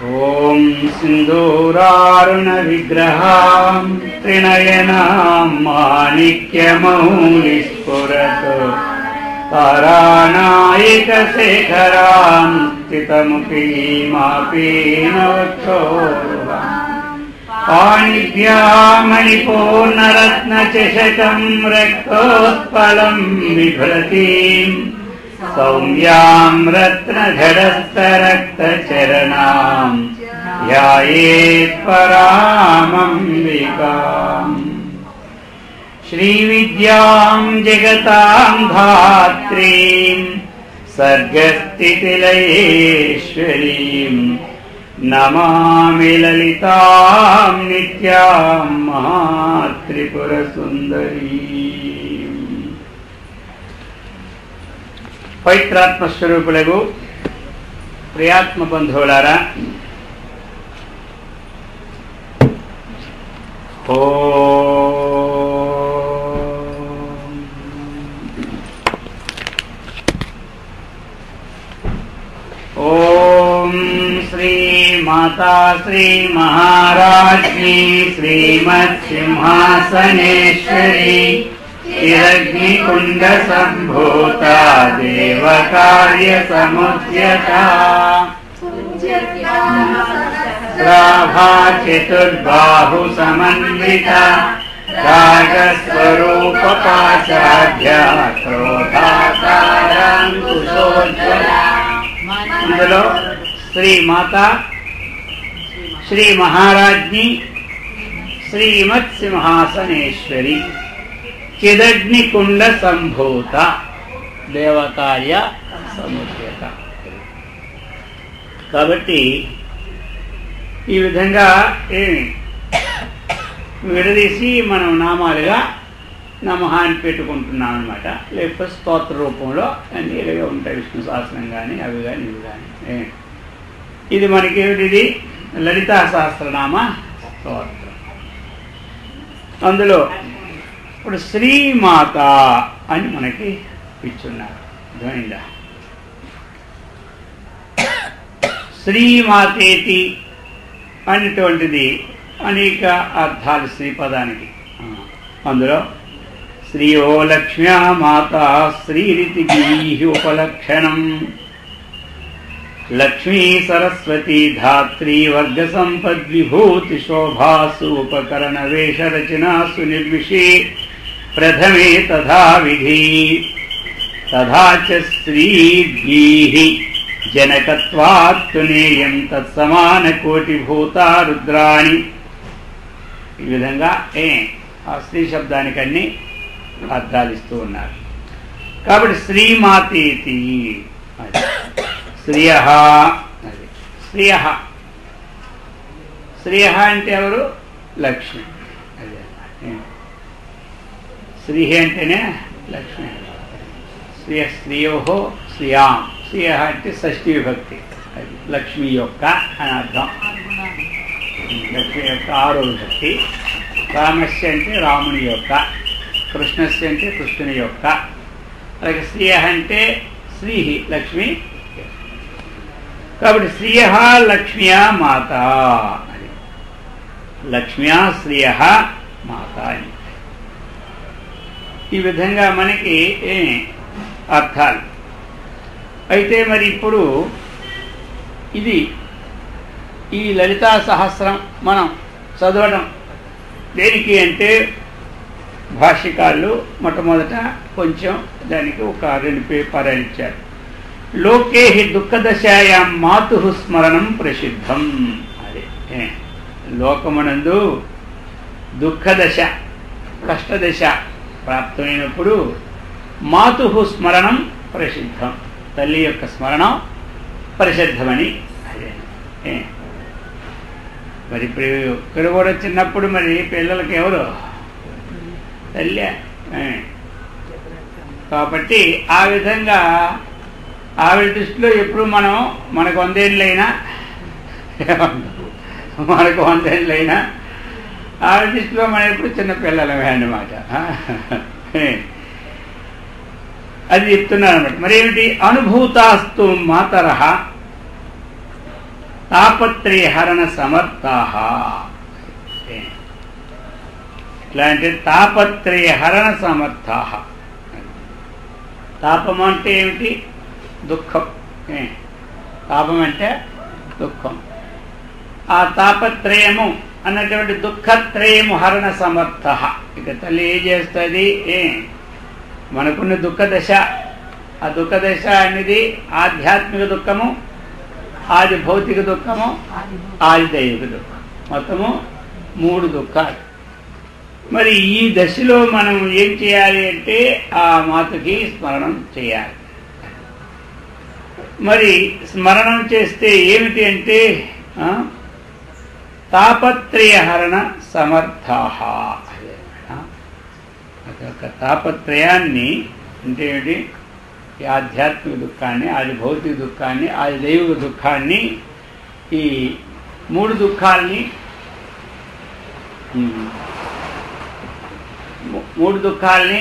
ఓం సింధూరారుణ విగ్రహాం త్రినయనాం మాణిక్యమౌళి స్ఫురతు తారానాయక శేఖరాం స్థితముఖీమాపీనవక్షోరుహాం పాణిభ్యామణిపూర్ణరత్నచషకం రక్తోత్పలం బిభ్రతీం సౌమ్యాం రత్నఘటస్థరక్తచరణాం ధ్యాయేత్ పరామంబికాం శ్రీవిద్యాం జగతాం ధాత్రీం సర్గస్థితిలయేశ్వరీం నమామి లలితాం నిత్యాం మహాత్రిపురసుందరీం. పవిత్రాత్మస్వరూపులకు ప్రియాత్మ బంధువులారా, ఓం శ్రీ మాతా శ్రీ మహారాజ్ఞి శ్రీమత్ సింహాసనేశ్వరి చిరగ్నికుండ సంభూత దేవకార్య సముద్యత శ్రాభా చతుర్బాహు సమన్విత రాగస్వరూప పాశాఢ్య క్రోధాకారాంకుశోజ్వల. ఇందులో శ్రీ మాత, శ్రీ మహారాజ్ఞి, శ్రీమత్ సింహాసనేశ్వరి, చిదగ్నికుండ సంభూత దేవకార్య సముద్యత. కాబట్టి ఈ విధంగా విడదీసి మనం నామాలుగా నమః అని పెట్టుకుంటున్నాం అనమాట. లేకపోతే స్తోత్ర రూపంలో అన్నీ ఇలాగే ఉంటాయి, విష్ణు సహస్రం కానీ అవి కానీ ఇవి కానీ. ఇది మనకి ఏమిటిది? లలితా సహస్రనామ స్తోత్రం. అందులో ఇప్పుడు శ్రీమాత అని మనకి ఇచ్చున్నారు. అర్థమైందా? శ్రీమాతేతి అనేటువంటిది అనేక అర్థాలు శ్రీ పదానికి. అందులో శ్రీయో లక్ష్మ్యా మాత శ్రీరితి ఉపలక్షణం లక్ష్మీ సరస్వతి ధాత్రీ వర్గ సంపద్విభూతి శోభాసు ఉపకరణ వేష రచనాసు నిర్విషే ప్రథమే తథా విధి తథా చ శ్రీద్గీః జనకత్వాత్తునేయం తత్సమాన కోటి భూతా రుద్రాణి. ఈ విధంగా ఆ స్త్రీ శబ్దానికి అన్ని అర్థాలు ఇస్తూ ఉన్నారు. కాబట్టి శ్రీమాతేతి శ్రియ, అది శ్రియ. శ్రియ అంటే ఎవరు? లక్ష్మి. అదే శ్రీ అంటేనే లక్ష్మి. శ్రియ శ్రియో శ్రియాం. శ్రియ అంటే షష్ఠీ విభక్తి, అది లక్ష్మి యొక్క అని అర్థం. లక్ష్మి యొక్క ఆరో విభక్తి. రామస్య అంటే రాముని యొక్క, కృష్ణస్య అంటే కృష్ణుని యొక్క. అలాగే శ్రియ అంటే శ్రీ లక్ష్మి. కాబట్టి శ్రియ లక్ష్మ్యా మాత అని, లక్ష్మ్యా శ్రియ మాత అని. ఈ విధంగా మనకి అర్థాలు. అయితే మరి ఇప్పుడు ఇది ఈ లలితా సహస్రం మనం చదవడం దేనికి అంటే, భాష్యకారులు మొట్టమొదట కొంచెం దానికి ఒక 2 పేపర్లు ఇచ్చారు. లోకే దుఃఖదశాయాం మాతు స్మరణం ప్రసిద్ధం. అదే లోకమునందు దుఃఖదశ, కష్టదశ ప్రాప్తమైనప్పుడు మాతు స్మరణం ప్రసిద్ధం, తల్లి యొక్క స్మరణం ప్రసిద్ధమని. అదే మరి ఇప్పుడు ఇక్కడ కూడా చిన్నప్పుడు మరి పిల్లలకి ఎవరు? తల్లి. కాబట్టి ఆ విధంగా ఆవిడ దృష్టిలో ఎప్పుడు మనకు 100 ఏళ్ళైనా ఆవిడ దృష్టిలో మనం ఎప్పుడు చిన్నపిల్లలమే అన్నమాట. అది చెప్తున్నారు అన్నమాట. మరేమిటి? అనుభూతాస్తు మాతరః తాపత్రయహరణ సమర్థాః. ఎట్లా అంటే తాపత్రయహరణ సమర్థాః. తాపం అంటే ఏమిటి? దుఃఖం. తాపం అంటే దుఃఖం. ఆ తాపత్రయము అన్నటువంటి దుఃఖత్రయము హరణ సమర్థ. ఇక తల్లి ఏం చేస్తుంది? మనకున్న దుఃఖ దశ, ఆ దుఃఖ దశ అనేది ఆధ్యాత్మిక దుఃఖము, ఆది భౌతిక దుఃఖము, ఆది దైవిక దుఃఖం, మొత్తము 3 దుఃఖాలు. మరి ఈ దశలో మనం ఏం చేయాలి అంటే ఆ మాతకి స్మరణం చేయాలి. మరి స్మరణం చేస్తే ఏమిటి అంటే తాపత్రయహరణ సమర్థాః. ఒక తాపత్రయాన్ని అంటే ఏమిటి? ఈ ఆధ్యాత్మిక దుఃఖాన్ని, ఆది భౌతిక దుఃఖాన్ని, ఆది దైవిక దుఃఖాన్ని, ఈ 3 దుఃఖాల్ని, 3 దుఃఖాల్ని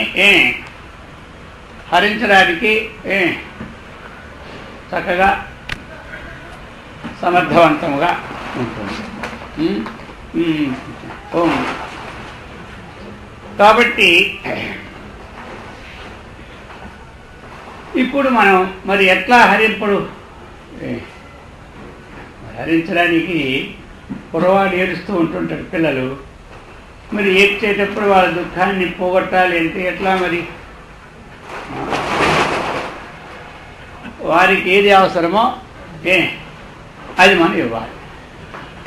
హరించడానికి చక్కగా సమర్థవంతంగా ఉంటుంది. కాబట్టి ఇప్పుడు మనం మరి ఎట్లా హరించడానికి కుర్రవాడు ఏడుస్తూ ఉంటుంటారు పిల్లలు. మరి ఏడ్చేటప్పుడు వాళ్ళ దుఃఖాన్ని పోగొట్టాలి అంటే ఎట్లా? మరి వారికి ఏది అవసరమో అది మనం ఇవ్వాలి,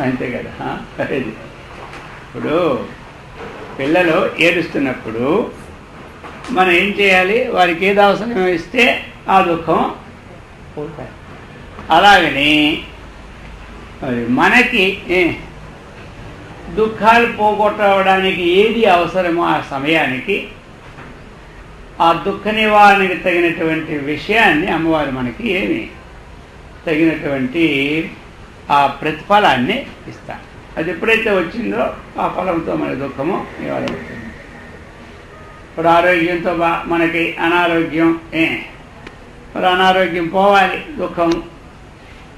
అంతే కదా. ఇప్పుడు పిల్లలు ఏడుస్తున్నప్పుడు మనం ఏం చేయాలి? వారికి ఏది అవసరమో ఇస్తే ఆ దుఃఖం పోతాయి. అలాగని మనకి దుఃఖాలు పోగొట్టడానికి ఏది అవసరమో ఆ సమయానికి ఆ దుఃఖ నివారణకి తగినటువంటి విషయాన్ని అమ్మవారు మనకి తగినటువంటి ఆ ప్రతిఫలాన్ని ఇస్తారు. అది ఎప్పుడైతే వచ్చిందో ఆ ఫలంతో మన దుఃఖము నివారణ. ఇప్పుడు ఆరోగ్యంతో మనకి అనారోగ్యం, మరి అనారోగ్యం పోవాలి, దుఃఖం.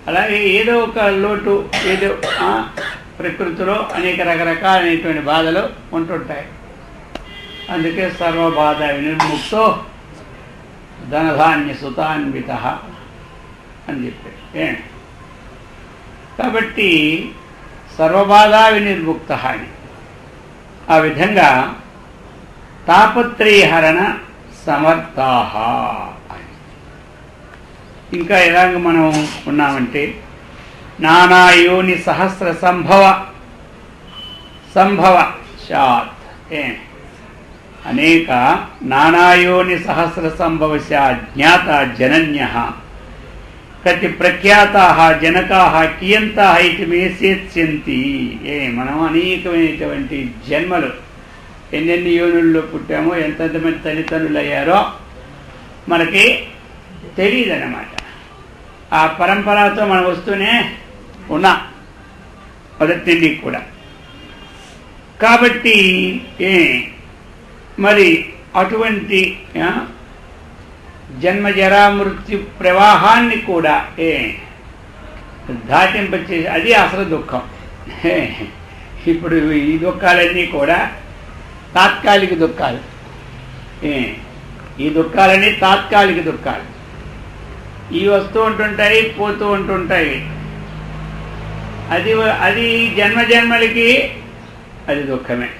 అలాగే ఏదో ఒక లోటు, ఏదో ప్రకృతిలో అనేక రకరకాలైనటువంటి బాధలు ఉంటుంటాయి. అందుకే సర్వబాధ వినిర్ముక్తో ధనధాన్య సుతాన్విత అని చెప్పారు. కాబట్టి సర్వబాధ వినిర్ముక్త అని ఆ విధంగా తాపత్రయహరణ సమర్థాః. ఇంకా ఎలాగ మనం ఉన్నామంటే నానాయోని సహస్ర సంభవ శాత్. అనేక నానాయోని సహస్ర సంభవస్య జ్ఞాత జనన్యః కతి ప్రఖ్యాతాః జనకాః కియంతాః ఇతి మే సేత్స్యంతి. మనం అనేకమైనటువంటి జన్మలు, ఎన్నెన్ని యోనుల్లో పుట్టామో, ఎంతమంది తల్లిదండ్రులు అయ్యారో మనకి తెలియదన్నమాట. ఆ పరంపరతో మనం వస్తూనే ఉన్నాం మొదటి నుండి కూడా. కాబట్టి మరి అటువంటి జన్మ జరా మృత్యు ప్రవాహాన్ని కూడా దాటింపచేసి అది అసలు దుఃఖం. ఇప్పుడు ఈ దుఃఖాలన్నీ కూడా తాత్కాలిక దుఃఖాలు. ఈ దుఃఖాలన్నీ తాత్కాలిక దుఃఖాలు. ఇవి వస్తూ ఉంటుంటాయి, పోతూ ఉంటుంటాయి. అది జన్మలకి అది దుఃఖమే.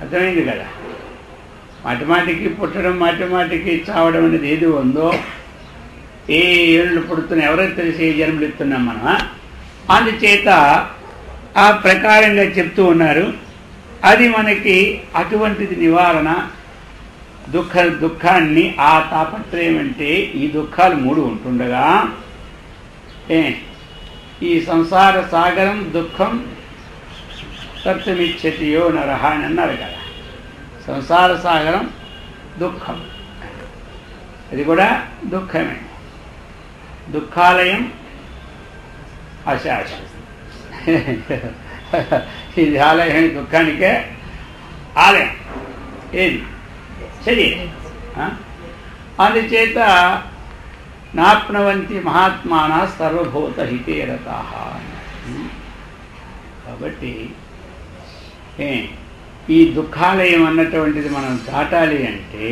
అర్థమైంది కదా. మాటిమాటికి పుట్టడం, మాటిమాటికి చావడం అనేది ఏది ఉందో, ఏ ఏళ్ళు పుడుతున్నాయి ఎవరైతే తెలిసి ఏ జన్మలు ఇస్తున్నాం మనం. అందుచేత ఆ ప్రకారంగా చెప్తూ ఉన్నారు. అది మనకి అటువంటిది నివారణ. దుఃఖాన్ని ఆ తాపత్రయం అంటే ఈ దుఃఖాలు 3 ఉంటుండగా ఈ సంసార సాగరం దుఃఖం తత్వమిచ్చతియో నరహ అని అన్నారు కదా. సంసార సాగరం దుఃఖం, అది కూడా దుఃఖమే. దుఃఖాలయం అశాశ. ఇది ఆలయం, దుఃఖానికే ఆలయం. ఏది శరీరం. అందుచేత నాప్నవంతి మహాత్మాన సర్వభూత హితే రతాః. కాబట్టి ఈ దుఃఖాలయం అన్నటువంటిది మనం దాటాలి అంటే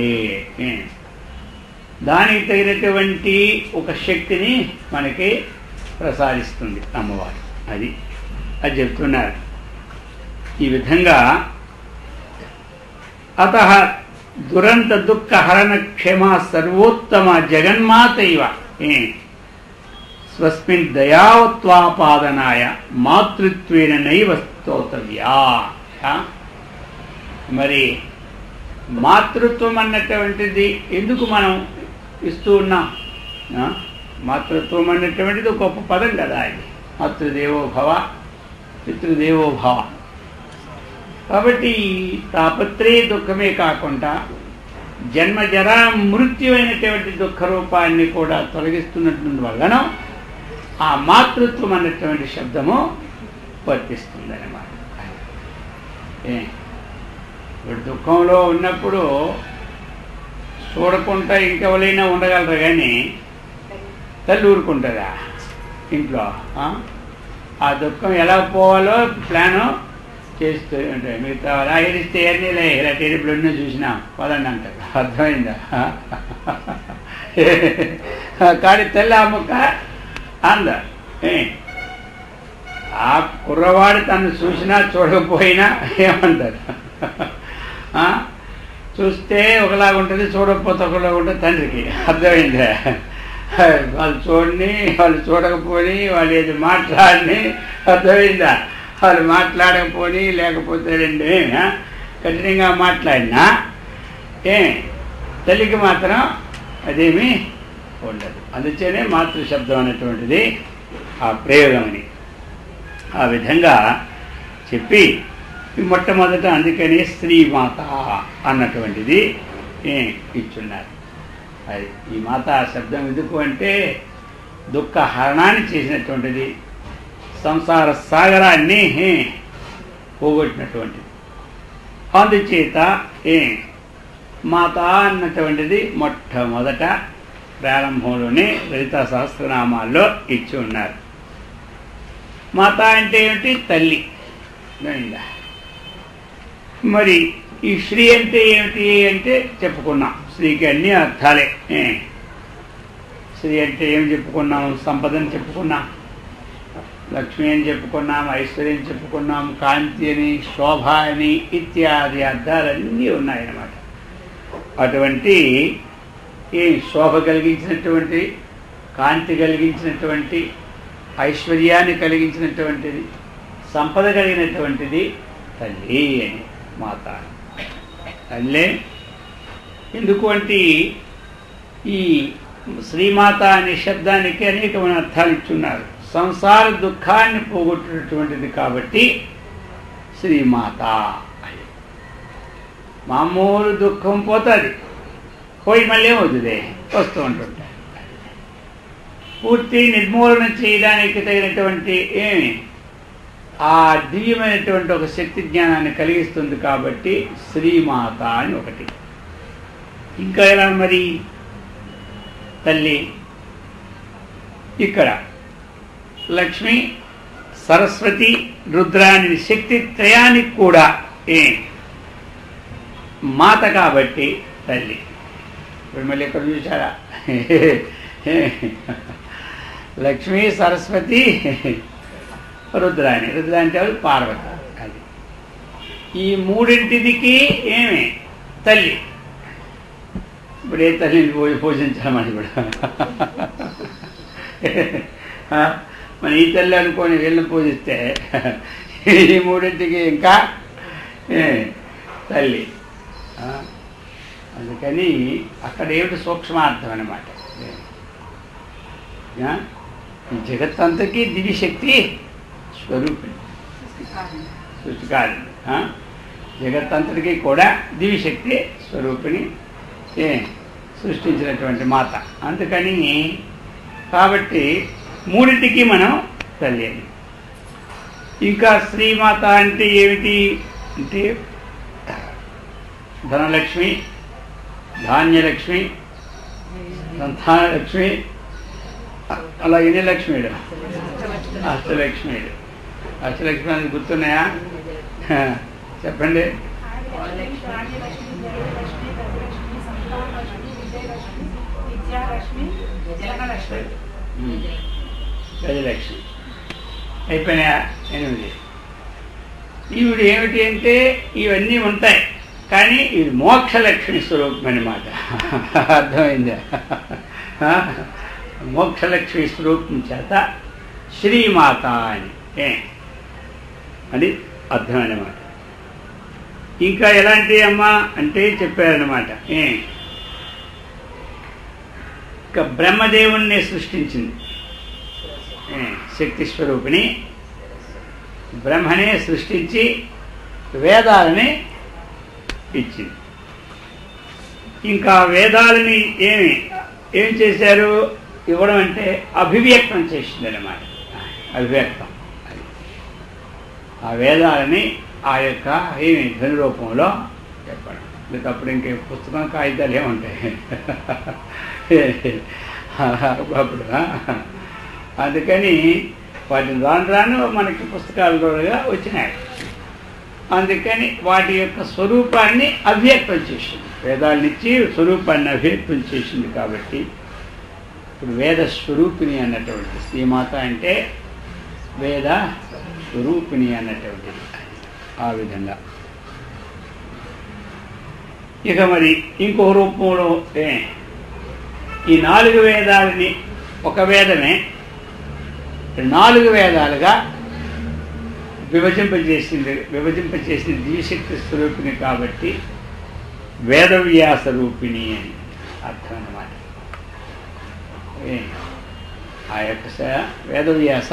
దానికి తగినటువంటి ఒక శక్తిని మనకి ప్రసాదిస్తుంది అమ్మవారు. అది చెప్తున్నారు. ఈ విధంగా అతః దురంత దుఃఖ హరణ క్షమ సర్వోత్తమ జగన్మాత ఇవ స్వస్మిన్ దయావత్వాపాదనాయ మాతృత్వేన నైవ స్తోతవ్యా. మరి మాతృత్వం అన్నటువంటిది ఎందుకు మనం ఇస్తూ ఉన్నాం? మాతృత్వం అన్నటువంటిది గొప్ప పదం కదా. ఇది మాతృదేవో భవ పితృదేవో భవ. కాబట్టి తాపత్రయ దుఃఖమే కాకుండా జన్మజరా మృత్యు అయినటువంటి దుఃఖ రూపాన్ని కూడా తొలగిస్తున్నటువంటి వలన ఆ మాతృత్వం అన్నటువంటి శబ్దము వర్తిస్తుందన్నమాట. ఇప్పుడు దుఃఖంలో ఉన్నప్పుడు చూడకుండా ఇంకెవరైనా ఉండగలరు, కానీ తల్లి ఊరుకుంటుందా ఇంట్లో? ఆ దుఃఖం ఎలా పోవాలో ప్లాను చేస్తూ ఉంటాయి. మిగతా అలా ఏడిస్తే ఏర్నీలే ఇలా టేబుల్ చూసినాం పదండి అంటారు. అర్థమైందా? కానీ తల్లి ఆ ముక్క అంద. ఆ కుర్రవాడు తను చూసినా చూడకపోయినా ఏమంటారు? చూస్తే ఒకలాగా ఉంటుంది, చూడకపోతే ఒకలాగా ఉంటుంది తండ్రికి. అర్థమైందా? వాళ్ళు చూడని, వాళ్ళు చూడకపోని, వాళ్ళు ఏది మాట్లాడని. అర్థమైందా? వాళ్ళు మాట్లాడకపోని, లేకపోతే రెండు కఠినంగా మాట్లాడినా తల్లికి మాత్రం అదేమీ ఉండదు. అందుచేనే మాతృశబ్దం అనేటువంటిది ఆ ప్రయోగమని ఆ విధంగా చెప్పి మొట్టమొదట అందుకని శ్రీమాత అన్నటువంటిది ఇచ్చున్నారు. అది ఈ మాతా శబ్దం ఎందుకు అంటే దుఃఖ హరణాన్ని చేసినటువంటిది, సంసార సాగరాన్ని పోగొట్టినటువంటిది. అందుచేత మాత అన్నటువంటిది మొట్టమొదట ప్రారంభంలోనే లలితా సహస్రనామాల్లో ఇచ్చి ఉన్నారు. మాత అంటే ఏమిటి? తల్లి. మరి ఈ శ్రీ అంటే ఏమిటి అంటే చెప్పుకున్నాం. శ్రీకి అన్ని అర్థాలే. శ్రీ అంటే ఏం చెప్పుకున్నాం? సంపదని చెప్పుకున్నాం, లక్ష్మి అని చెప్పుకున్నాం, ఐశ్వర్యం చెప్పుకున్నాం, కాంతి అని, శోభ అని ఇత్యాది అర్థాలన్నీ ఉన్నాయన్నమాట. అటువంటి శోభ కలిగించినటువంటి, కాంతి కలిగించినటువంటి, ఐశ్వర్యాన్ని కలిగించినటువంటిది, సంపద కలిగినటువంటిది తల్లి అని మాత. తల్లే ఎందుకు అంటే ఈ శ్రీమాత అనే శబ్దానికి అనేకమైన అర్థాలు ఇచ్చున్నారు. సంసార దుఃఖాన్ని పోగొట్టినటువంటిది కాబట్టి శ్రీమాత. మామూలు దుఃఖం పోతుంది, పోయి మళ్ళీ ఏమవుతుంది? వస్తూ ఉంటుంటాయి. పూర్తి నిర్మూలన చేయడానికి తగినటువంటి ఆ దివ్యమైనటువంటి ఒక శక్తి జ్ఞానాన్ని కలిగిస్తుంది కాబట్టి శ్రీమాత అని ఒకటి. ఇంకా ఎలా మరి తల్లి? ఇక్కడ లక్ష్మి, సరస్వతి, రుద్రాని శక్తి త్రయానికి కూడా మాత కాబట్టి తల్లి. ఇప్పుడు మళ్ళీ ఎక్కడ చూసారా? లక్ష్మి, సరస్వతి, రుద్రాని. రుద్ర అంటే పార్వతి. అది ఈ మూడింటికి తల్లి. ఇప్పుడు ఏ తల్లిని పూజించామని కూడా మన ఈ తల్లి అనుకొని వీళ్ళని పూజిస్తే ఈ మూడింటికి ఇంకా తల్లి. అందుకని అక్కడ ఏమిటి సూక్ష్మార్థం అన్నమాట. ఈ జగత్తంతకీ దివ్యశక్తి స్వరూపిణి, సృష్టికారిణి. జగత్తంతటికి కూడా దివ్యశక్తి స్వరూపిణి సృష్టించినటువంటి మాత. అందుకని కాబట్టి మూడింటికి మనం తల్లి అని. ఇంకా శ్రీమాత అంటే ఏమిటి అంటే ధనలక్ష్మి, ధాన్యలక్ష్మి, సంతానలక్ష్మి, అలా ఎన్ని లక్ష్మీడు? అష్టలక్ష్మీడు. అష్టలక్ష్మి అని గుర్తున్నాయా? చెప్పండి. గజలక్ష్మి అయిపోయినాయా? 8. ఈవిడ ఏమిటి అంటే ఇవన్నీ ఉంటాయి, కానీ ఇది మోక్షలక్ష్మి స్వరూపం అన్నమాట. అర్థమైందా? మోక్షలక్ష్మి స్వరూపం చేత శ్రీమాత అని అది అర్థం అన్నమాట. ఇంకా ఎలాంటి అమ్మ అంటే చెప్పారన్నమాట. ఇంకా బ్రహ్మదేవుణ్ణి సృష్టించింది శక్తి స్వరూపిణి. బ్రహ్మనే సృష్టించి వేదాలని ఇచ్చింది. ఇంకా వేదాలని ఏం చేశారు? ఇవ్వడం అంటే అభివ్యక్తం చేసింది అన్నమాట. అభివ్యక్తం ఆ వేదాలని ఆ యొక్క ధ్వని రూపంలో చెప్పడం. అప్పుడు ఇంకే పుస్తకం కాగితాలు ఏముంటాయి అప్పుడు. అందుకని వాటిని రాను మనకి పుస్తకాలుగా వచ్చినాయి. అందుకని వాటి యొక్క స్వరూపాన్ని అవ్యక్తం చేసింది. వేదాలనిచ్చి స్వరూపాన్ని అవ్యక్తం చేసింది. కాబట్టి ఇప్పుడు వేద స్వరూపిణి అన్నటువంటి శ్రీమాత అంటే వేద స్వరూపిణి అన్నటువంటిది. ఆ విధంగా ఇక మరి ఇంకో రూపంలో ఈ 4 వేదాలని ఒక వేదమే 4 వేదాలుగా విభజింపచేసింది దివ్యశక్తి స్వరూపిణి. కాబట్టి వేదవ్యాస రూపిణి అని అర్థం అన్నమాట. ఆ యొక్క వేదవ్యాస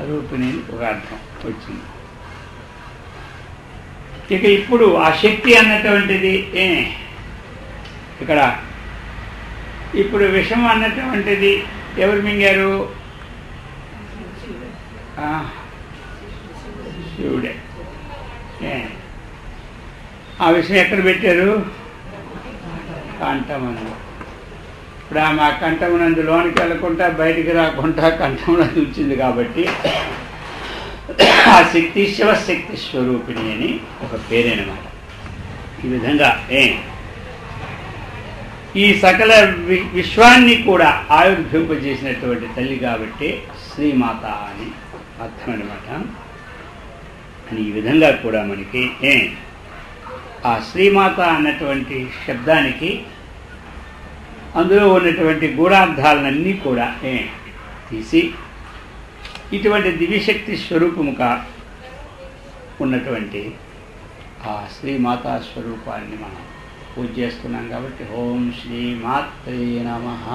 రూపిణి ఒక అర్థం వచ్చింది. ఇక ఇప్పుడు ఆ శక్తి అన్నటువంటిది ఇక్కడ ఇప్పుడు విషం అన్నటువంటిది ఎవరు మింగారు? శివుడే. ఆ విషయం ఎక్కడ పెట్టారు? కంఠమందు. ఇప్పుడు ఆమె ఆ కంఠమునందు లోనికి వెళ్ళకుండా బయటికి రాకుండా కంఠమునందు ఉంచింది. కాబట్టి ఆ శక్తి శివశక్తి స్వరూపిణి అని ఒక పేరేనమాట. ఈ విధంగా ఈ సకల విశ్వాన్ని కూడా ఆవిర్భింపజేసినటువంటి తల్లి కాబట్టి శ్రీమాత అని అర్థం అన్నమాట. అని ఈ విధంగా కూడా మనకి ఆ శ్రీమాత అన్నటువంటి శబ్దానికి అందులో ఉన్నటువంటి గూఢార్థాలన్నీ కూడా తీసి ఇటువంటి దివ్యశక్తి స్వరూపముగా ఉన్నటువంటి ఆ శ్రీమాతా స్వరూపాన్ని మనం పూజ చేస్తున్నాం. కాబట్టి ఓం శ్రీమాత్రే నమః.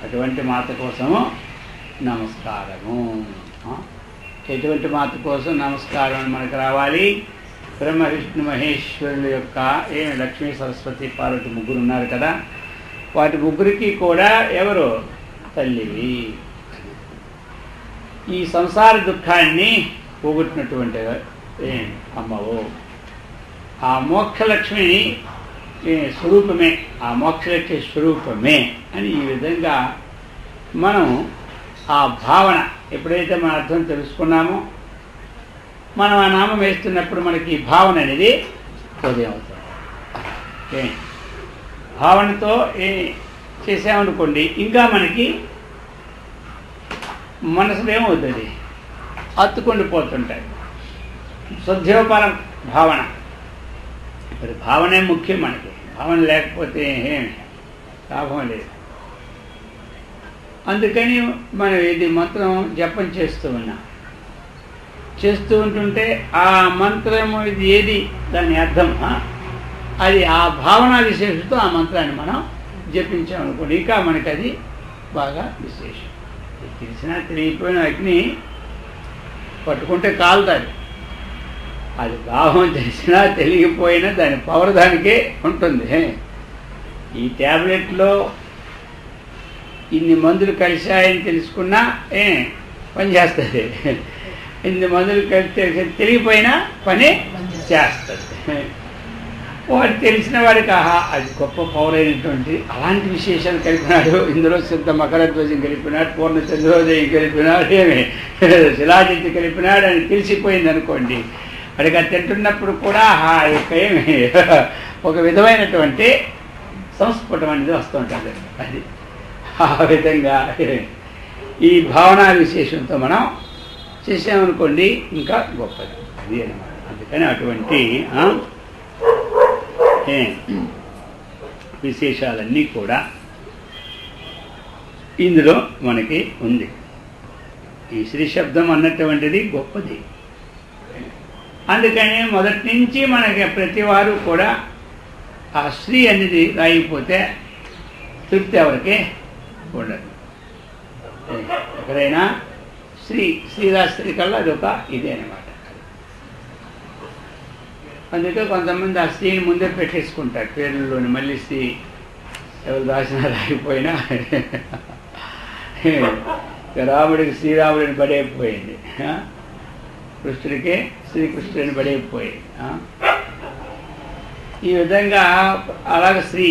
అటువంటి మాత కోసము నమస్కారము. ఎటువంటి మాత కోసం నమస్కారం మనకు రావాలి? బ్రహ్మ విష్ణు మహేశ్వరుల యొక్క లక్ష్మీ సరస్వతి పార్వతి ముగ్గురు ఉన్నారు కదా, వాటి ముగ్గురికి కూడా ఎవరు? తల్లివి. ఈ సంసార దుఃఖాన్ని పోగొట్టినటువంటి అమ్మవు. ఆ మోక్షలక్ష్మి స్వరూపమే, ఆ మోక్షలక్ష్మి స్వరూపమే అని ఈ విధంగా మనం ఆ భావన ఎప్పుడైతే మన అర్థం తెలుసుకున్నామో, మనం ఆ నామం వేస్తున్నప్పుడు మనకి ఈ భావన అనేది ఉదయం అవుతుంది. భావనతో చేసామనుకోండి, ఇంకా మనకి మనసులో ఏమవుతుంది? హత్తుకొని పోతుంటాయి. శుద్ధోపరం భావన. మరి భావనే ముఖ్యం మనకి. భావన లేకపోతే ఏమి లాభం లేదు. అందుకని మనం ఇది మంత్రం జపం చేస్తూ ఉన్నాం. చేస్తూ ఉంటుంటే ఆ మంత్రము ఇది ఏది దాని అర్థం అది ఆ భావన విశేషంతో ఆ మంత్రాన్ని మనం జపించామనుకోండి, ఇంకా మనకి అది బాగా విశేషం. తెలిసినా తెలియకపోయిన అగ్ని పట్టుకుంటే కాలుతుంది. అది భావం తెలిసినా తెలియకపోయినా దాని పవర్ దానికే ఉంటుంది. ఈ ట్యాబ్లెట్లో ఇన్ని మందులు కలిశాయని తెలుసుకున్నా పనిచేస్తుంది. ఇన్ని మందులు కలిసి తెలియపోయినా పని చేస్తుంది. వాడు తెలిసిన వాడికి ఆహా అది గొప్ప పౌరైనటువంటి అలాంటి విశేషాలు కలిపినాడు, ఇందులో సిద్ధ మకరధ్వజం కలిపినాడు, పూర్ణ చంద్రోదయం కలిపినాడు, ఏమి శిలాజిత్ కలిపినాడు అని తెలిసిపోయింది అనుకోండి. వాడికి అది తింటున్నప్పుడు కూడా ఆహా ఏమి ఒక విధమైనటువంటి సంస్ఫుటం అనేది వస్తుంటుంది. అది ఆ విధంగా ఈ భావనా విశేషంతో మనం చేసామనుకోండి ఇంకా గొప్పది అది అన్నమాట. అందుకని అటువంటి విశేషాలన్నీ కూడా ఇందులో మనకి ఉంది. ఈ శ్రీ శబ్దం అన్నటువంటిది గొప్పది. అందుకని మొదటి నుంచి మనకి ప్రతి వారు కూడా ఆ శ్రీ అనేది రాయిపోతే తృప్తి ఎవరికి ఉండదు. ఎక్కడైనా శ్రీరాశ్రీ కల్లా అది ఒక ఇదే అనమాట. అందుకే కొంతమంది ఆ స్త్రీని ముందే పెట్టేసుకుంటారు పేర్లలోని, మళ్ళీ స్త్రీ ఎవరు రాసినా రాయిపోయినా రాముడికి శ్రీరాముడిని పడైపోయింది, కృష్ణుడికి శ్రీకృష్ణుడిని పడైపోయింది. ఈ విధంగా అలాగ శ్రీ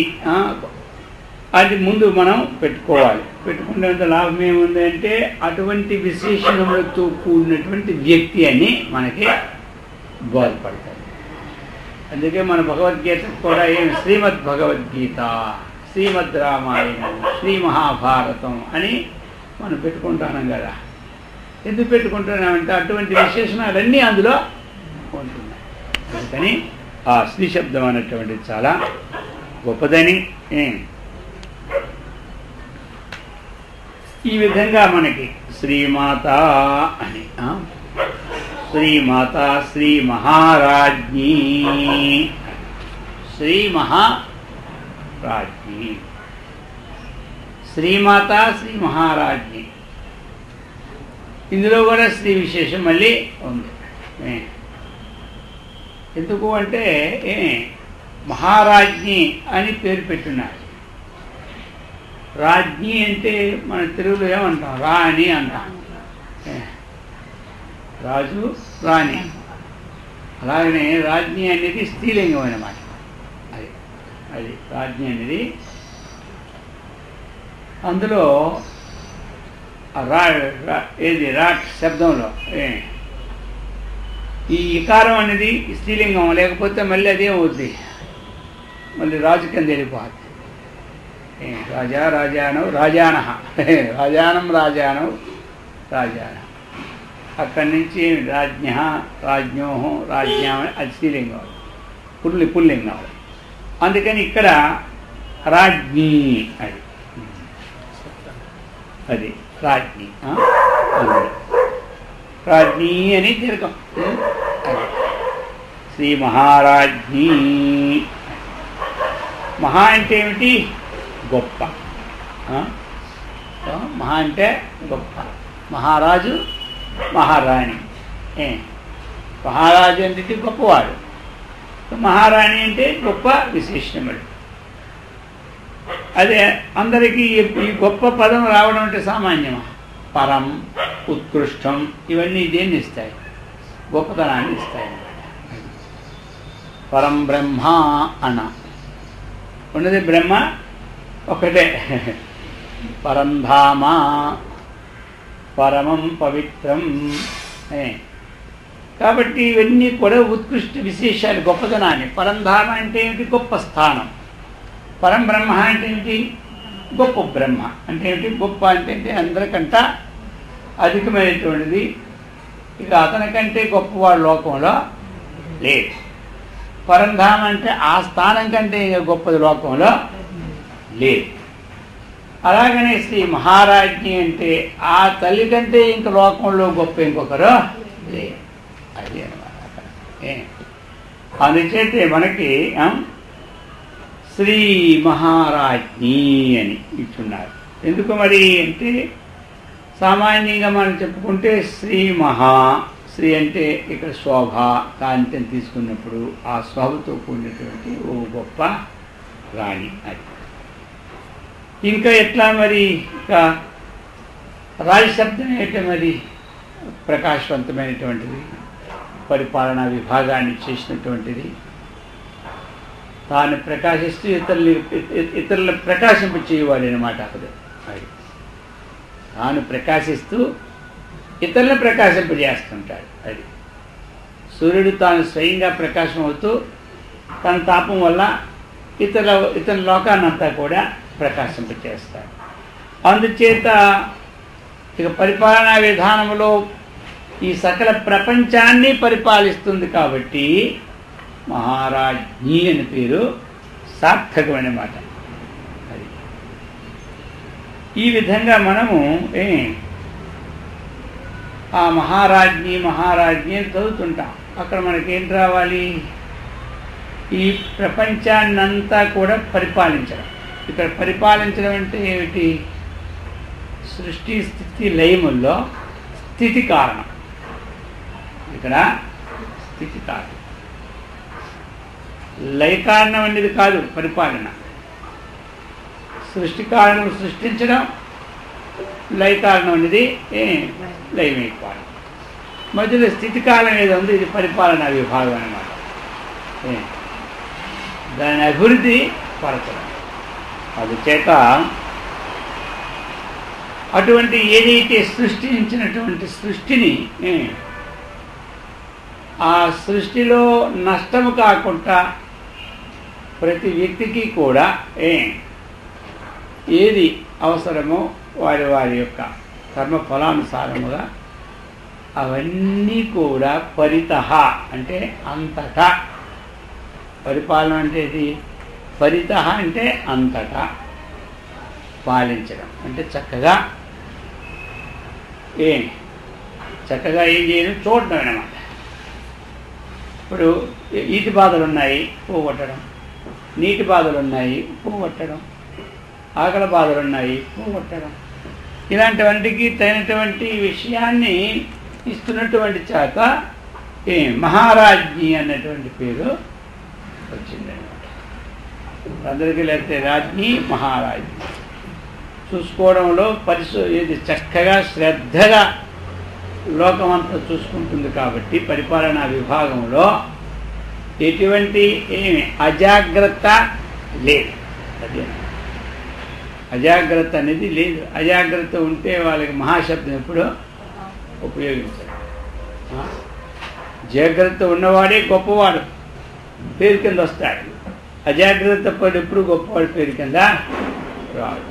అది ముందు మనం పెట్టుకోవాలి. పెట్టుకునేంత లాభం ఏముంది అంటే అటువంటి విశేషణములతో కూడినటువంటి వ్యక్తి అని మనకి బోధపడతాడు. అందుకే మన భగవద్గీత కూడా ఏం శ్రీమద్ భగవద్గీత, శ్రీమద్ రామాయణం, శ్రీ మహాభారతం అని మనం పెట్టుకుంటున్నాం కదా. ఎందుకు పెట్టుకుంటున్నామంటే అటువంటి విశేషణాలన్నీ అందులో ఉంటున్నాయి. అందుకని ఆ శ్రీ శబ్దం అనేటువంటిది చాలా గొప్పదని ఈ విధంగా మనకి శ్రీమాత అని శ్రీమాత శ్రీ మహారాజ్ఞి, శ్రీ మహారాజ్ఞి, శ్రీమాత శ్రీ మహారాజ్ఞి. ఇందులో కూడా శ్రీ విశేషం మళ్ళీ ఉంది. ఎందుకు అంటే మహారాజ్ఞి అని పేరు పెట్టున్నారు. రాజ్ఞి అంటే మన తెలుగులో ఏమంటాం, రాణి అంటాం. రాజు రాణి, అలాగనే రాజ్ఞి అనేది స్త్రీలింగం అన్నమాట. అది రాజ్ఞి అనేది అందులో ఏది రాట్ శబ్దంలో ఈ ఇకారం అనేది స్త్రీలింగం, లేకపోతే మళ్ళీ అదేమవుద్ది, మళ్ళీ రాజు కింద వెళ్ళిపోద్ది. రాజా రాజానవ్ రాజాన, రాజానం రాజానవ్ రాజాన. అక్కడి నుంచి రాజ్ఞ రాజ్ఞో రాజ్ఞా అది స్త్రీలింగం, పుల్లింగం. అందుకని ఇక్కడ రాజ్ఞి అది రాజ్ఞి, రాజ్ఞి అని దీర్ఘం. శ్రీ మహారాజ్ఞి. మహా అంటే ఏమిటి, గొప్ప. మహా అంటే గొప్ప, మహారాజు మహారాణి. మహారాజు అంటే గొప్పవాడు, మహారాణి అంటే గొప్ప విశేషముడు. అదే అందరికీ ఈ గొప్ప పదం రావడం అంటే సామాన్యమా? పరం, ఉత్కృష్టం ఇవన్నీ దేన్ని ఇస్తాయి? గొప్పతనాన్ని ఇస్తాయి. పరం బ్రహ్మ అన్న ఉన్నది బ్రహ్మ ఒకటే. పరంధామ, పరమం పవిత్రం. కాబట్టి ఇవన్నీ కూడా ఉత్కృష్ట విశేషాలు, గొప్పతనాన్ని. పరంధామ అంటే ఏమిటి? గొప్ప స్థానం. పరం బ్రహ్మ అంటే ఏమిటి? గొప్ప బ్రహ్మ అంటే ఏమిటి? గొప్ప అంటే అందరికంటే అధికమైనటువంటిది. ఇక అతనికంటే గొప్పవాడు లోకంలో లేదు. పరంధామ అంటే ఆ స్థానం కంటే ఇంకా గొప్పది లోకంలో లేదు. అలాగనే శ్రీ మహారాజ్ఞి అంటే ఆ తల్లి కంటే ఇంక లోకంలో గొప్ప ఇంకొకరు లేదు. అది అనమాట. అందుచేతే మనకి శ్రీ మహారాజ్ఞి అని ఇచ్చున్నారు. ఎందుకు మరి అంటే సామాన్యంగా మనం చెప్పుకుంటే శ్రీ శ్రీ అంటే ఇక్కడ శోభ, కాంతిని తీసుకున్నప్పుడు ఆ శోభతో కూడినటువంటి ఓ గొప్ప రాణి. అది ఇంకా ఎట్లా మరి ఇంకా రాజశబ్దం ఏంటంటే మరి ప్రకాశవంతమైనటువంటిది, పరిపాలనా విభాగాన్ని చేసినటువంటిది. తాను ప్రకాశిస్తూ ఇతరులను ప్రకాశింపచేయవాలి అన్నమాట. అప్పుడు తాను ప్రకాశిస్తూ ఇతరులను ప్రకాశింపజేస్తుంటాడు. అది సూర్యుడు తాను స్వయంగా ప్రకాశం అవుతూ తన తాపం వల్ల ఇతర లోకాన్నంతా కూడా ప్రకాశింపచేస్తాడు. అందుచేత ఇక పరిపాలనా విధానంలో ఈ సకల ప్రపంచాన్ని పరిపాలిస్తుంది కాబట్టి మహారాజ్ఞి అని పేరు సార్థకమైన మాట. అది ఈ విధంగా మనము ఆ మహారాజ్ఞి అని చదువుతుంటాం. అక్కడ మనకేంటి రావాలి? ఈ ప్రపంచాన్నంతా కూడా పరిపాలించడం. ఇక్కడ పరిపాలించడం అంటే ఏమిటి? సృష్టి స్థితి లయముల్లో స్థితి కారణం. ఇక్కడ స్థితి కారణం, లయ కారణం అనేది కాదు పరిపాలన. సృష్టి కారణం సృష్టించడం, లయ కారణం అనేది లయమైపోవడం. మధ్యలో స్థితి కాలం ఏదో ఉంది, ఇది పరిపాలనా విభాగం అన్నమాట. దాని అభివృద్ధి పరచడం. అందుచేత అటువంటి ఏదైతే సృష్టించినటువంటి సృష్టిని ఆ సృష్టిలో నష్టము కాకుండా ప్రతి వ్యక్తికి కూడా ఏది అవసరమో వారి యొక్క కర్మ ఫలానుసారముగా అవన్నీ కూడా పరితః అంటే అంతటా. పరిపాలన అంటే ఇది పరితః అంటే అంతటా పాలించడం. అంటే చక్కగా ఏం చేయడం, చూడటం అన్నమాట. ఇప్పుడు ఈటి బాధలు ఉన్నాయి, పోగొట్టడం. నీటి బాధలు ఉన్నాయి, పోగొట్టడం. ఆకలి బాధలు ఉన్నాయి, పోగొట్టడం. ఇలాంటివంటికి తగినటువంటి విషయాన్ని ఇస్తున్నటువంటి చేత మహారాజ్ఞి అన్నటువంటి పేరు వచ్చిందనమాట. అందరికీ లేకపోతే రాజ్ఞి మహారాజ్ఞి చూసుకోవడంలో ఏది చక్కగా శ్రద్ధగా లోకమంతా చూసుకుంటుంది కాబట్టి పరిపాలనా విభాగంలో ఎటువంటి అజాగ్రత్త లేదు. అదే అజాగ్రత్త అనేది లేదు. అజాగ్రత్త ఉంటే వాళ్ళకి మహాశబ్దం ఎప్పుడూ ఉపయోగించాలి. జాగ్రత్త ఉన్నవాడే గొప్పవాడు పేరు కింద వస్తాడు. అజాగ్రత్త పడి ఎప్పుడు గొప్పవాడు పేరు కింద రాడు.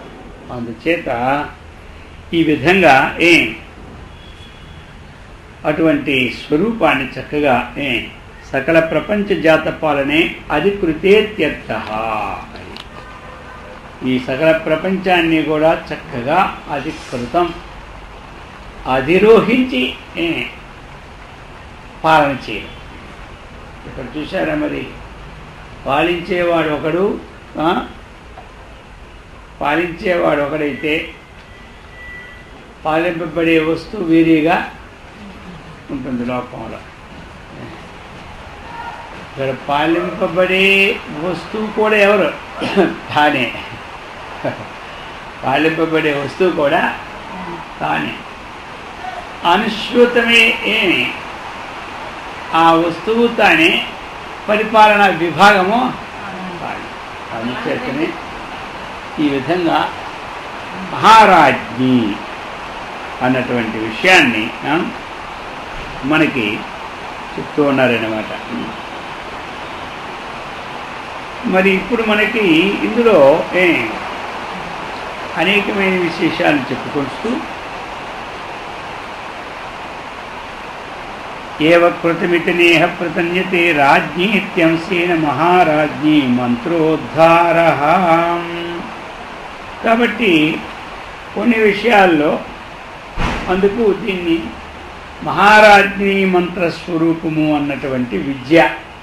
అందుచేత ఈ విధంగా అటువంటి స్వరూపాన్ని చక్కగా సకల ప్రపంచ జాత పాలనే అధికృతేత్యర్థః. ఈ సకల ప్రపంచాన్ని కూడా చక్కగా అధికృతం అధిరోహించి పాలన చేయడం. ఇక్కడ చూశారా మరి, పాలించేవాడు ఒకడైతే పాలింపబడే వస్తువు వేరేగా ఉంటుంది లోకంలో. ఇక్కడ పాలింపబడే వస్తువు కూడా ఎవరు? తానే. పాలింపబడే వస్తువు కూడా తానే. అనుశ్యూతమే ఆ వస్తువు తానే, పరిపాలనా విభాగము తానే. అందుచేతనే ఈ విధంగా మహారాజ్ఞి అన్నటువంటి విషయాన్ని మనకి చెప్తూ ఉన్నారన్నమాట. మరి ఇప్పుడు మనకి ఇందులో అనేకమైన విశేషాలు చెప్పుకొస్తూ ఏవ కృతమితి నేహ ప్రతన్యతే రాజ్ఞీత్యంశేన మహారాజ్ఞి మంత్రోద్ధార. కాబట్టి కొన్ని విషయాల్లో అందుకు దీన్ని మహారాజ్ఞి మంత్రస్వరూపము అన్నటువంటి విద్య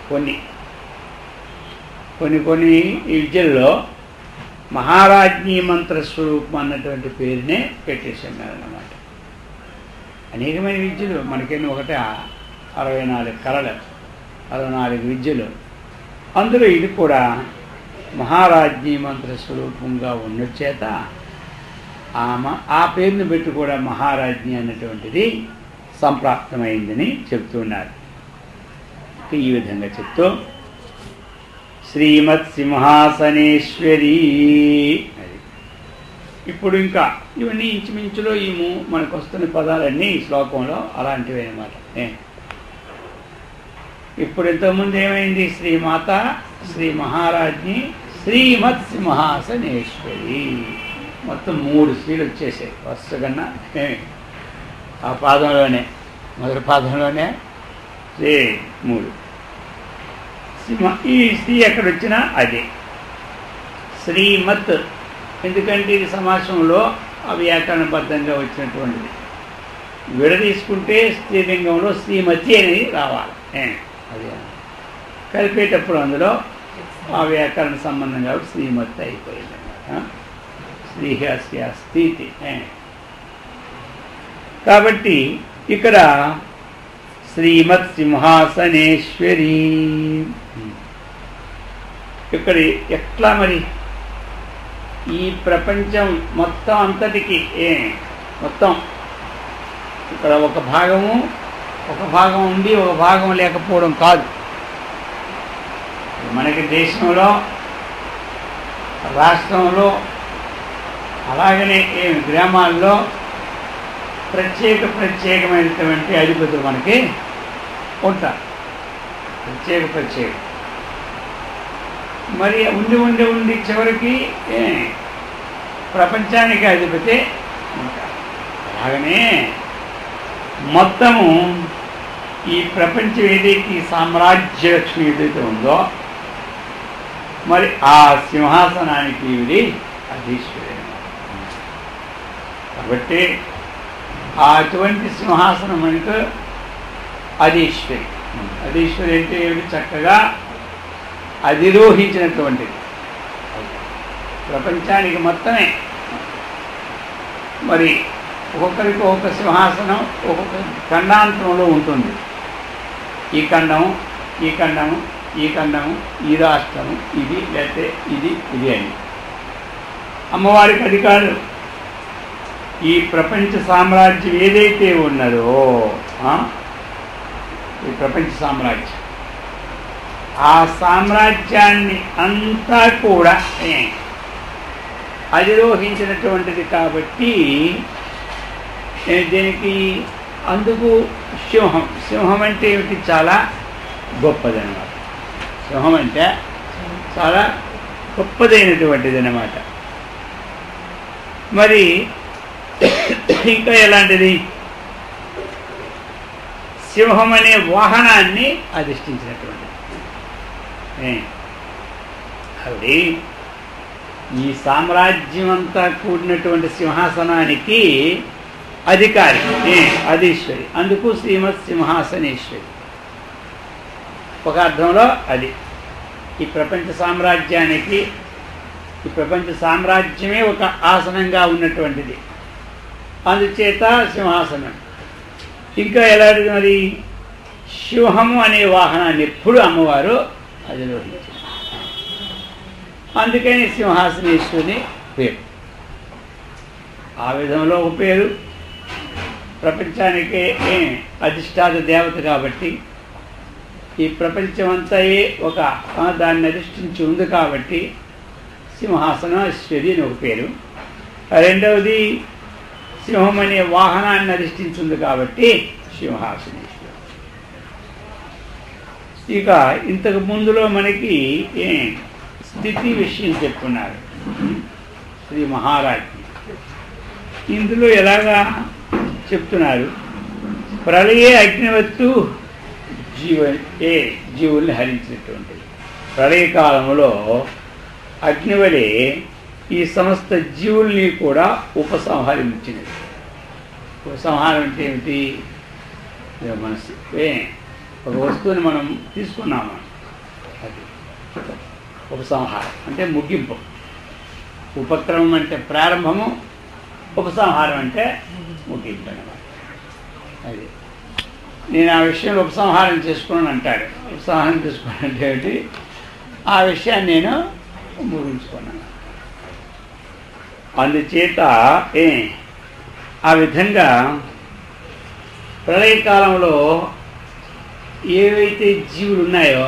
కొన్ని ఈ విద్యల్లో మహారాజ్ఞి మంత్రస్వరూపం అన్నటువంటి పేరునే పెట్టేసారన్నమాట. అనేకమైన విద్యలు మనకేమో 64 కళలు, 64 విద్యలు. అందులో ఇది కూడా మహారాజ్ఞి మంత్రస్వరూపంగా ఉన్న చేత ఆ పేరును పెట్టి కూడా మహారాజ్ఞి అన్నటువంటిది సంప్రాప్తమైందని చెప్తున్నారు. ఈ విధంగా చెప్తూ శ్రీమత్సింహాసనేశ్వరీ. ఇప్పుడు ఇంకా ఇవన్నీ ఇంచుమించులో మనకు వస్తున్న పదాలన్నీ ఈ శ్లోకంలో అలాంటివి అన్నమాట. ఇప్పుడు ఇంతకుముందు ఏమైంది? శ్రీమాత, శ్రీ మహారాజ్ని, శ్రీమత్సింహాసనేశ్వరి. మొత్తం 3 శ్రీలు వచ్చేసాయి వరుసగన్నా ఆ పాదంలోనే, మొదటి పాదంలోనే 3. ఈ శ్రీ ఎక్కడ వచ్చినా అదే శ్రీమత్. ఎందుకంటే ఇది సమాసంలో వ్యాకరణబద్ధంగా వచ్చినటువంటిది. విడదీసుకుంటే స్త్రీలింగంలో శ్రీమతి అనేది రావాలి. అది కలిపేటప్పుడు అందులో ఆ వ్యాకరణ సంబంధం కాబట్టి శ్రీమతి అయిపోయింది అన్నమాట. శ్రీహాస్య స్థితి. కాబట్టి ఇక్కడ శ్రీమత్ సింహాసనేశ్వరి. ఇక్కడ ఎట్లా మరి ఈ ప్రపంచం మొత్తం అంతటికి మొత్తం ఇక్కడ ఒక భాగం ఉండి ఒక భాగం లేకపోవడం కాదు. మనకి దేశంలో, రాష్ట్రంలో, అలాగనే గ్రామాల్లో ప్రత్యేకమైనటువంటి అధిపతులు మనకి ఉంటారు. ప్రత్యేక మరి ఉండి చివరికి ప్రపంచానికి అధిపతి ఉంటారు. అలాగనే మొత్తము ఈ ప్రపంచం ఏదైతే ఈ సామ్రాజ్య లక్ష్మి ఏదైతే ఉందో మరి ఆ సింహాసనానికి ఇది అధీశ్వరి. కాబట్టి అటువంటి సింహాసనం మనకు అధీశ్వరి. అధీశ్వరి అంటే ఏమిటి? చక్కగా అధిరోహించినటువంటిది. ప్రపంచానికి మొత్తమే మరి ఒక్కొక్కరికి ఒక్కొక్క సింహాసనం ఒక్కొక్క ఖండాంతరంలో ఉంటుంది. ఈ ఖండము, ఈ ఖండము, ఈ ఖండము, ఈ రాష్ట్రము, ఇది లేకపోతే ఇది అని. అమ్మవారికి అది కాదు. ఈ ప్రపంచ సామ్రాజ్యం ఏదైతే ఉన్నదో ఈ ప్రపంచ సామ్రాజ్యం, ఆ సామ్రాజ్యాన్ని అంతా కూడా అధిరోహించినటువంటిది. కాబట్టి దీనికి అందుకు సింహం అంటే ఏమిటి? చాలా గొప్పదన్నమాట. సింహం అంటే చాలా గొప్పదైనటువంటిది అన్నమాట. మరి ఇంకా ఎలాంటిది? సింహం అనే వాహనాన్ని అధిష్ఠించినటువంటిది. ఆవిడ ఈ సామ్రాజ్యం అంతా కూడినటువంటి సింహాసనానికి అధికారి, అధీశ్వరి. అందుకు శ్రీమత్ సింహాసనేశ్వరి. ఒక అర్థంలో అది ఈ ప్రపంచ సామ్రాజ్యానికి, ఈ ప్రపంచ సామ్రాజ్యమే ఒక ఆసనంగా ఉన్నటువంటిది. అందుచేత సింహాసనం. ఇంకా ఎలాంటిది మరి? సింహము అనే వాహనాన్ని ఎప్పుడు అమ్మవారు అధిరోహించారు. అందుకని సింహాసనేశ్వరిని పేరు. ఆ విధంలో ఒక పేరు. ప్రపంచానికే అధిష్టాత దేవత కాబట్టి ఈ ప్రపంచమంతా ఒక దాన్ని అధిష్ఠించి ఉంది కాబట్టి సింహాసనేశ్వరి అని ఒక పేరు. రెండవది సింహం అనే వాహనాన్ని అధిష్ఠించింది కాబట్టి సింహాసనేశ్వరి. ఇక ఇంతకు ముందులో మనకి స్థితి విషయం చెప్పుకున్నారు శ్రీ మహారాజ్. ఇందులో ఎలాగా చెప్తున్నారు? ప్రళయే అగ్నివత్తు జీవుల్ని హరించినటువంటిది. ప్రళయకాలంలో అగ్నివలే ఈ సమస్త జీవుల్ని కూడా ఉపసంహరించినది. ఉపసంహారం అంటే ఏమిటి? మనసు ఒక వస్తువుని మనం తీసుకున్నాము, అది ఉపసంహారం అంటే ముగింపు. ఉపక్రమం అంటే ప్రారంభము, ఉపసంహారం అంటే ముగింపు అన్నమాట. అది నేను ఆ విషయంలో ఉపసంహారం చేసుకున్నాను అంటాడు. ఉపసంహారం చేసుకున్నాను అంటే ఏమిటి? ఆ విషయాన్ని నేను ముగించుకున్నాను. అందుచేత ఆ విధంగా ప్రళయకాలంలో ఏవైతే జీవులు ఉన్నాయో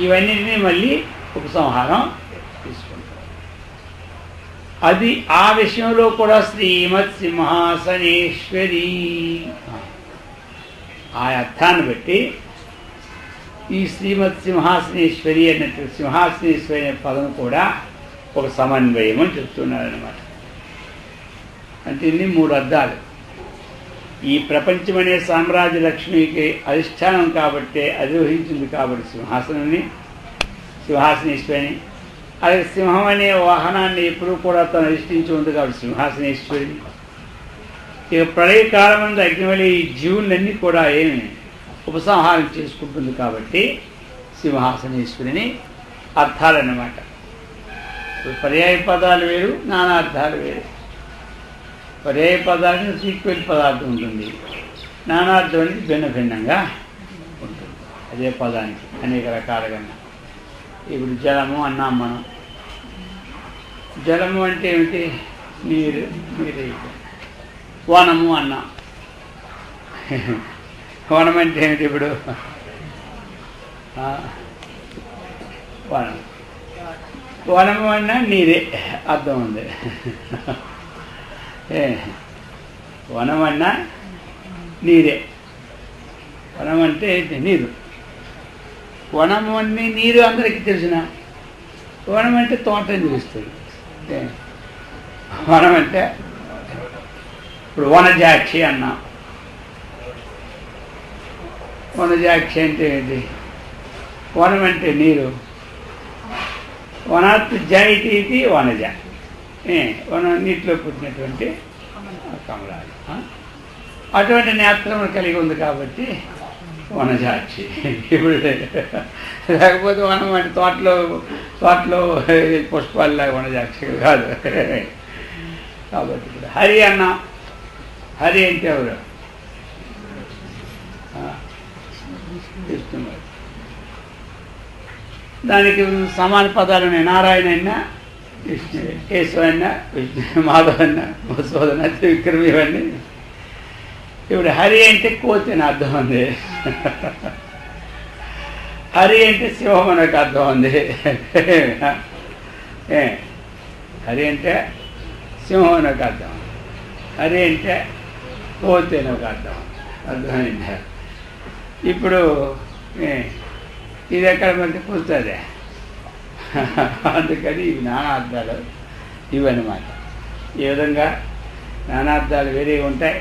ఇవన్నీ మళ్ళీ ఉపసంహారం తీసుకుంటారు. అది ఆ విషయంలో కూడా శ్రీమత్ సింహాసనేశ్వరి ఆ అర్థాన్ని బట్టి ఈ శ్రీమత్ సింహాసనేశ్వరి అన్నట్టు సింహాసనేశ్వరి అనే పదం కూడా ఒక సమన్వయం అని చెప్తున్నారన్నమాట. అంటే ఇన్ని 3 అర్థాలు. ఈ ప్రపంచమనే సామ్రాజ్య లక్ష్మికి అధిష్టానం కాబట్టే అధిరోహించింది కాబట్టి సింహాసనేశ్వరిని, అలాగే సింహం అనే వాహనాన్ని ఎప్పుడూ కూడా తను అధిష్ఠించి ఉంది కాబట్టి సింహాసనేశ్వరిని. ఇక ప్రళయకాలం అందు అగ్నివలి ఈ జీవులన్నీ కూడా ఏమి ఉపసంహారం చేసుకుంటుంది కాబట్టి సింహాసనేశ్వరిని అర్థాలన్నమాట. ఇప్పుడు పర్యాయ పదాలు వేరు, నానార్థాలు వేరు. పర్యాయ పదానికి సీక్వెల్ పదార్థం ఉంటుంది, నానార్థం అనేది భిన్న భిన్నంగా ఉంటుంది అదే పదానికి అనేక రకాలుగా. ఇప్పుడు జలము అన్నాం మనం. జలము అంటే ఏమిటి? నీరు. వనము అన్నాం. వనం అంటే ఏమిటి? ఇప్పుడు వనము అన్నా నీరే అర్థం ఉంది. వనం అన్నా నీరే. వనం అంటే నీరు. వనము అన్నీ నీరు అందరికీ తెలిసిన. వనం అంటే తోట అని తెలుస్తుంది. వనం అంటే ఇప్పుడు వనజాక్షి అన్నాం. వనజాక్షి అంటే ఏంటి? వనం అంటే నీరు. వనాత్ జాయితీ ఇది వనజ. వనం నీటిలో పుట్టినటువంటి కమలాలు. అటువంటి నేత్రములు కలిగి ఉంది కాబట్టి వనజాక్షి. ఇప్పుడు లేకపోతే వనం అంటే తోటలో పుష్పాలలాగా వనజాక్షి కాదు. కాబట్టి ఇప్పుడు హరి అన్నాం. హరి అంటే ఎవరు? విష్ణుమూర్తి. దానికి సమాన పదాలు ఉన్నాయి. నారాయణ అయినా విష్ణు, కేశవ అయినా విష్ణు, మాధవ అయినా మధుసూదన, త్రివిక్రమ ఇవన్నీ. ఇప్పుడు హరి అంటే కోతి అని అర్థం ఉంది. హరి అంటే సింహం అనకు అర్థం ఉంది. హరి అంటే సింహం అనకు అర్థం, హరి అంటే కోతి అనకు అర్థమైంది. ఇప్పుడు ఇది ఎక్కడ మనకి కూర్చోదే. అందుకని ఇవి నానార్థాలు ఇవన్నమాట. ఈ విధంగా నానార్థాలు వేరే ఉంటాయి,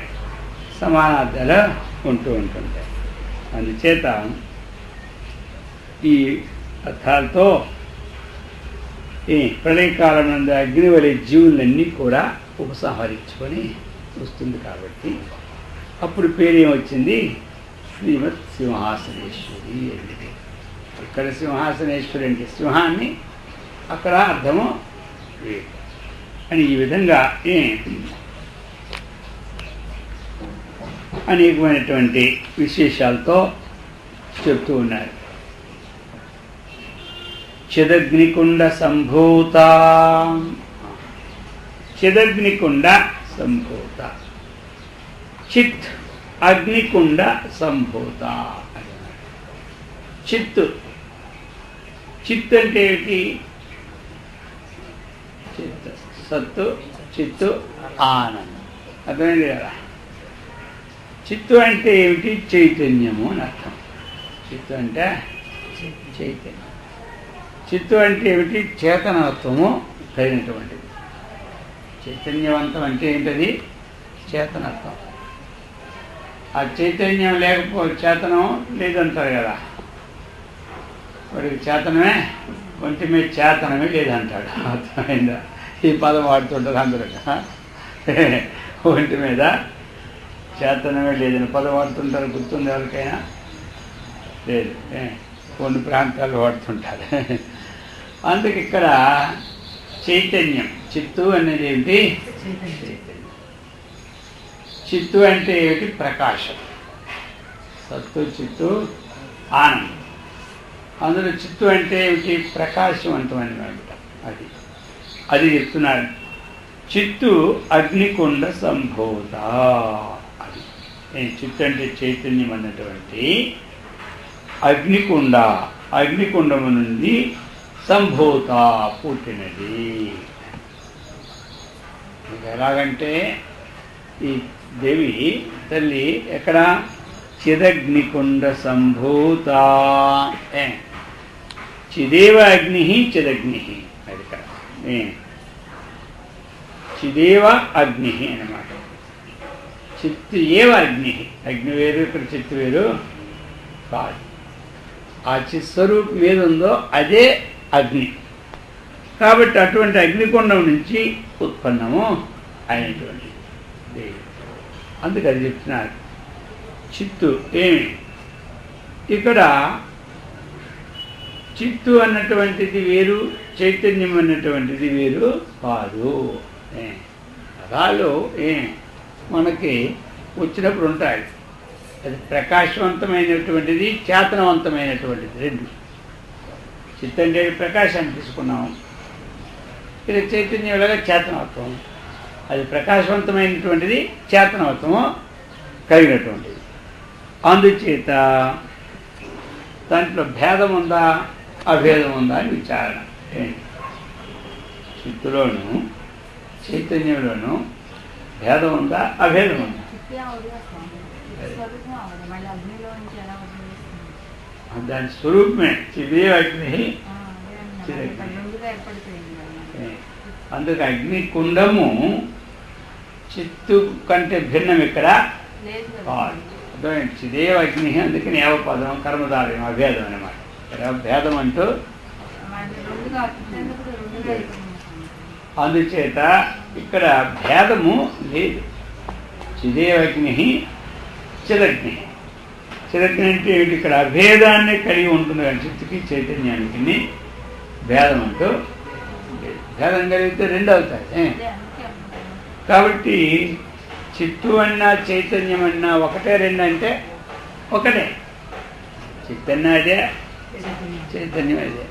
సమానార్థాలు ఉంటుంటాయి. అందుచేత ఈ అర్థాలతో ఈ ప్రళయకాలం నందు అగ్నివలి జీవులన్నీ కూడా ఉపసంహరించుకొని వస్తుంది కాబట్టి అప్పుడు పేరేమొచ్చింది? శ్రీమత్ సింహాసనేశ్వరి. ఇక్కడ సింహాసనేశ్వరి అంటే సింహాన్ని, అక్కడ అర్థము అని ఈ విధంగా అనేకమైనటువంటి విశేషాలతో చెప్తూ ఉన్నారు. చిదగ్నికుండ సంభూత, చిదగ్నికుండ సంభూత, చిత్ అగ్నికుండ సంభూత. చిత్తు, చిత్తు అంటే ఏమిటి? చిత్తు, సత్తు, చిత్తు, ఆనందం. అర్థమైంది కదా? చిత్తు అంటే ఏమిటి? చైతన్యము అని అర్థం. చిత్తు అంటే చైతన్యం. చిత్తు అంటే ఏమిటి? చేతనత్వము కలిగినటువంటిది. చైతన్యవంతం అంటే ఏంటది? చేతనత్వం. ఆ చైతన్యం లేకపోతే చేతనం లేదంటారు కదా. వాడికి చేతనమే, ఒంటి మీద చేతనమే లేదంటాడు. అర్థమైందా? ఈ పదం వాడుతుంటారు అందరూ. ఒంటి మీద చేతనమే లేదని పదం వాడుతుంటారు. గుర్తుంది ఎవరికైనా? లేదు. కొన్ని ప్రాంతాల్లో వాడుతుంటారు. అందుకు ఇక్కడ చైతన్యం, చిత్తు అనేది ఏంటి? చైతన్యం. చిత్తు అంటే ఏమిటి? ప్రకాశం. సత్తు, చిత్తు, ఆనందం. అందులో చిత్తు అంటే ఏమిటి? ప్రకాశవంతమైనమాట. అది చెప్తున్నాడు. చిత్తు అగ్నికుండ సంభూత. అది చిత్తు అంటే చైతన్యం అన్నటువంటి అగ్నికుండ అగ్నికుండము నుండి సంభూత పుట్టినది. ఎలాగంటే ఈ దేవి తల్లి ఎక్కడ చిదగ్నికుండ సంభూత, చిదేవ అగ్ని చిదగ్ని, అది ఇక్కడ చిదేవ అగ్ని అన్నమాట. చిత్తు ఏవ అగ్ని, అగ్ని వేరు ఇక్కడ చిత్తు వేరు కాదు. ఆ చిత్స్వరూపం ఏది ఉందో అదే అగ్ని. కాబట్టి అటువంటి అగ్నికుండం నుంచి ఉత్పన్నము అయినటువంటి దేవి. అందుకు అది చెప్తున్నారు. చిత్తు ఏమి ఇక్కడ చిత్తు అన్నటువంటిది వేరు, చైతన్యం అన్నటువంటిది వేరు కాదు. పదాలు మనకి వచ్చినప్పుడు ఉంటాయి. అది ప్రకాశవంతమైనటువంటిది, చేతనవంతమైనటువంటిది రెండు. చిత్తం అంటే ప్రకాశాన్ని తీసుకున్నాము, ఇది చైతన్యం లాగా చేతనవత్వం. అది ప్రకాశవంతమైనటువంటిది, చేతనవత్వము కలిగినటువంటిది. అందుచేత దాంట్లో భేదం ఉందా అభేదం ఉందా అని విచారణ. చిత్తులోను చైతన్యంలోను భేదం ఉందా అభేదం ఉందా? దాని స్వరూపమే చిదేవ అగ్ని చిదగ్ని. అందుకు అగ్ని కుండము చిత్తు కంటే భిన్నం ఇక్కడ కాదు. అర్థమైంది? చిదేవ అగ్ని, అందుకని ఏవపదం కర్మధారయం అభేదం అన్నమాట. భేదం అంటూ అందుచేత ఇక్కడ భేదము లేదు. చిదేవగ్ని చిదగ్ని. చిదగ్ని అంటే ఏమిటి? ఇక్కడ అభేదాన్ని కలిగి ఉంటుంది కానీ చిత్తుకి చైతన్యానికి భేదం అంటూ లేదు. భేదం కలిగితే రెండు అవుతాయి. కాబట్టి చిత్తు అన్నా చైతన్యం అన్నా ఒకటే రెండు అంటే ఒకటే. చిత్తన్నా అదే, చైతన్యం అదే.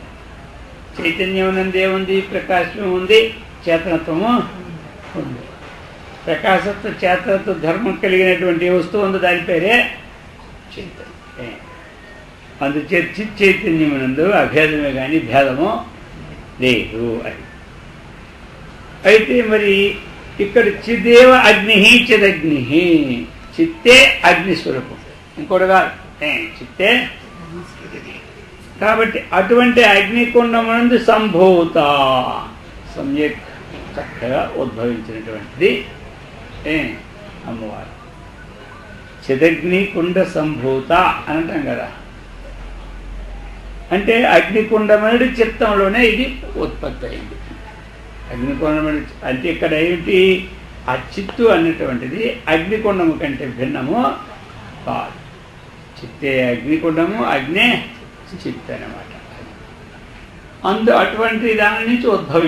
చైతన్యం నందు ఏముంది? ప్రకాశం ఉంది, చేతనత్వము ఉంది. ప్రకాశత్వ చేతనత్వ ధర్మం కలిగినటువంటి వస్తువు ఉంది, దాని పేరే చైతన్యం. అందుచే చైతన్యమునందు అభేదమే కానీ భేదము లేదు అని. అయితే మరి ఇక్కడ చిదేవ అగ్ని చిదగ్ని, చిత్తే అగ్నిస్వరూపం, ఇంకోటి కాదు. చిత్తే కాబట్టి అటువంటి అగ్నికుండమునందు సంభూత, సమ్యక్ చక్కగా ఉద్భవించినటువంటిది అమ్మవారు. చిదగ్నికుండ సంభూత అని అంటాం కదా. అంటే అగ్నికుండమునుడి చిత్తంలోనే ఇది ఉత్పత్తి అయింది. అగ్నికుండముడి అంటే ఇక్కడ ఏమిటి? ఆ చిత్తు అన్నటువంటిది అగ్నికుండము కంటే భిన్నము కాదు. చిత్తే అగ్నికుండము, అగ్నే చిత్ అన్నమాట. అటువంటి దాని నుంచి ఉద్భవించింది.